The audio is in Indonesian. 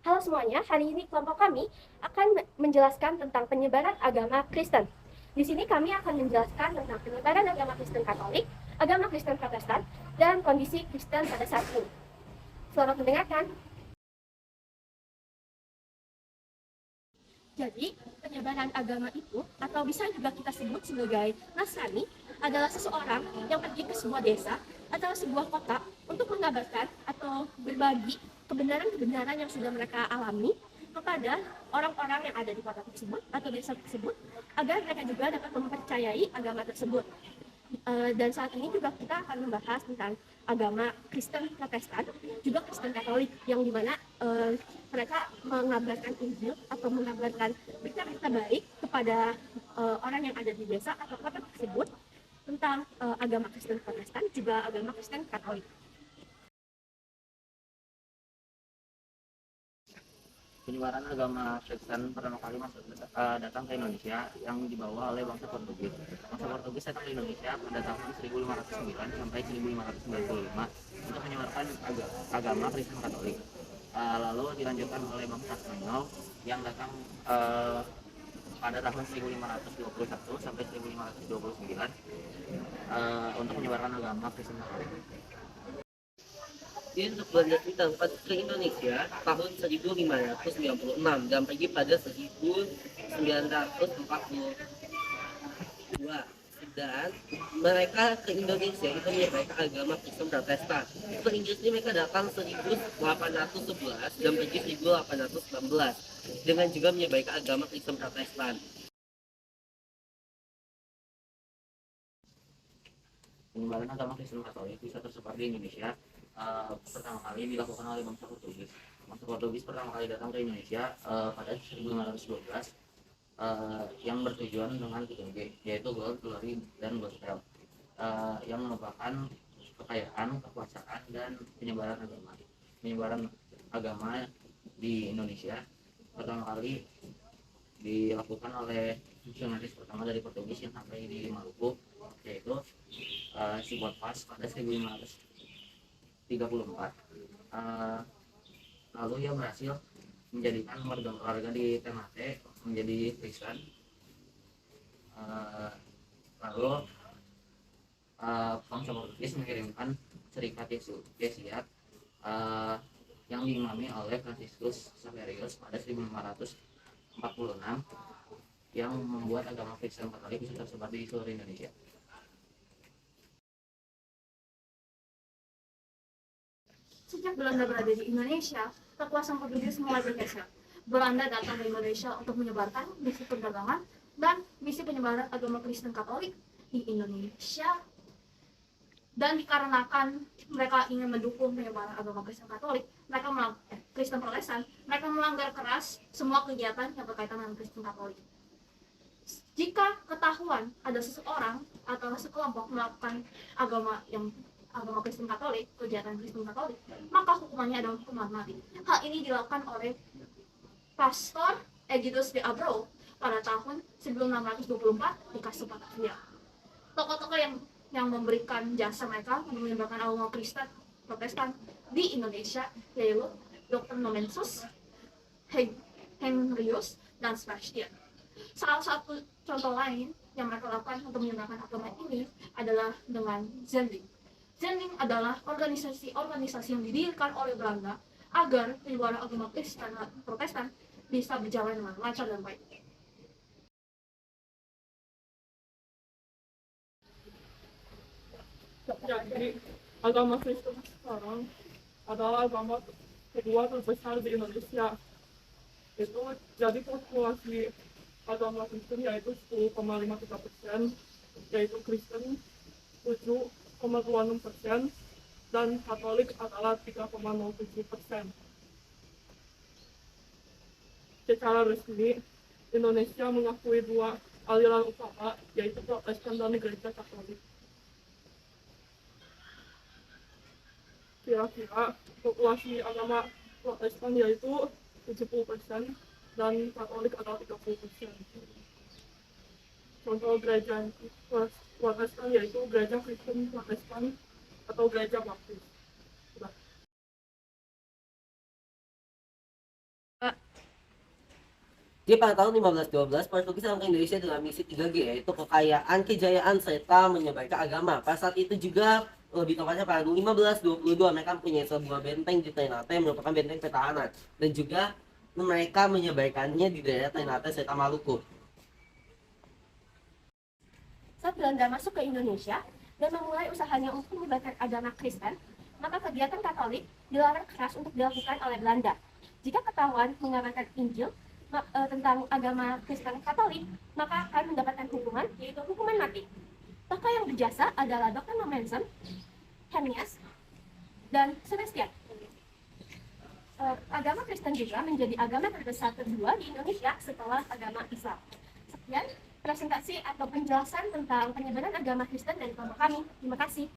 Halo semuanya, hari ini kelompok kami akan menjelaskan tentang penyebaran agama Kristen. Di sini kami akan menjelaskan tentang penyebaran agama Kristen Katolik, agama Kristen Protestan, dan kondisi Kristen pada saat ini. Selamat mendengarkan. Jadi, penyebaran agama itu, atau bisa juga kita sebut sebagai Nasrani, adalah seseorang yang pergi ke sebuah desa atau sebuah kota untuk mengabarkan atau berbagi kebenaran-kebenaran yang sudah mereka alami kepada orang-orang yang ada di kota tersebut atau desa tersebut, agar mereka juga dapat mempercayai agama tersebut. Dan saat ini juga kita akan membahas tentang agama Kristen Protestan, juga Kristen Katolik, yang dimana mereka mengabarkan Injil atau mengabarkan berita-berita baik kepada orang yang ada di desa atau kota tersebut tentang agama Kristen Protestan, juga agama Kristen Katolik. Penyebaran agama Kristen pertama kali datang ke Indonesia yang dibawa oleh bangsa Portugis. Bangsa Portugis datang ke Indonesia pada tahun 1509 sampai 1595 untuk menyebarkan agama Kristen Katolik. Lalu dilanjutkan oleh bangsa Spanyol yang datang pada tahun 1521 sampai 1529 untuk menyebarkan agama Kristen Katolik. Dia untuk Belanda ditangkap ke Indonesia tahun 1596 dan pergi pada 1942. Dan mereka ke Indonesia itu menyebarkan agama Kristen Protestan. Ke Inggris ini mereka datang 1811 dan pergi 1819 dengan juga menyebarkan agama Kristen Protestan. Penyebaran agama Kristen Katolik bisa tersebar di Indonesia pertama kali dilakukan oleh bangsa Portugis. Bangsa Portugis pertama kali datang ke Indonesia pada 1512 yang bertujuan dengan 3G, yaitu gold, glory, dan gospel, yang merupakan kekayaan, kekuasaan, dan penyebaran agama. Penyebaran agama di Indonesia pertama kali dilakukan oleh misionaris pertama dari Portugis yang sampai di Maluku, yaitu si Botpas pada 1534. Lalu ia berhasil menjadikan warga-warga di Ternate menjadi Kristen. Lalu bangsa Portugis mengirimkan serikat Yesuit yang diimami oleh Franciscus Xaverius pada 1546 yang membuat agama Kristen Katolik bisa tersebar di seluruh Indonesia. Sejak Belanda berada di Indonesia, kekuasaan Portugis mulai bergeser. Belanda datang ke Indonesia untuk menyebarkan misi perdagangan dan misi penyebaran agama Kristen Katolik di Indonesia. Dan dikarenakan mereka ingin mendukung penyebaran agama Kristen Katolik, Kristen Protestan, mereka melanggar keras semua kegiatan yang berkaitan dengan Kristen Katolik. Jika ketahuan ada seseorang atau sekelompok melakukan agama Kristen Katolik, kegiatan Kristen Katolik, maka hukumannya adalah hukuman mati. Hal ini dilakukan oleh Pastor Egidus de Abreu pada tahun 1624 di Kasubaglia. Tokoh-tokoh yang memberikan jasa mereka menyebarkan agama Kristen Protestan di Indonesia yaitu Dr. Nomensus, Henrius, dan Sebastian. Salah satu contoh lain yang mereka lakukan untuk menyebarkan agama ini adalah dengan Zending. Zending adalah organisasi yang didirikan oleh Belanda agar penyebaran agama Kristen Protestan bisa berjalan dengan lancar dan baik. Jadi agama Kristen sekarang adalah agama kedua terbesar di Indonesia. Itu jadi populasi agama Kristen yaitu 10,53%, yaitu Kristen 7,26%, dan Katolik adalah 3,07%. Secara resmi, Indonesia mengakui dua aliran utama, yaitu Protestan dan Gereja Katolik. Kira-kira populasi agama Protestan yaitu 70% dan Katolik adalah 30%. Contoh gereja Protestan yaitu Gereja Kristen Protestan atau Gereja Baptis. Jadi pada tahun 1512, Portugis datang ke Indonesia dengan misi 3G, yaitu kekayaan, kejayaan, serta menyebarkan agama. Pada saat itu juga, lebih tepatnya pada 1522, mereka mempunyai sebuah benteng di Ternate yang merupakan benteng pertahanan. Dan juga mereka menyebarkannya di daerah Ternate serta Maluku. Saat Belanda masuk ke Indonesia dan memulai usahanya untuk menyebarkan agama Kristen, maka kegiatan Katolik dilarang keras untuk dilakukan oleh Belanda. Jika ketahuan mengamalkan Injil tentang agama Kristen Katolik, maka akan mendapatkan hukuman, yaitu hukuman mati. Tokoh yang berjasa adalah Dr. Manson, Hermias, dan Sebastian. Agama Kristen juga menjadi agama terbesar kedua di Indonesia setelah agama Islam. Sekian presentasi atau penjelasan tentang penyebaran agama Kristen dari kelompok kami. Terima kasih.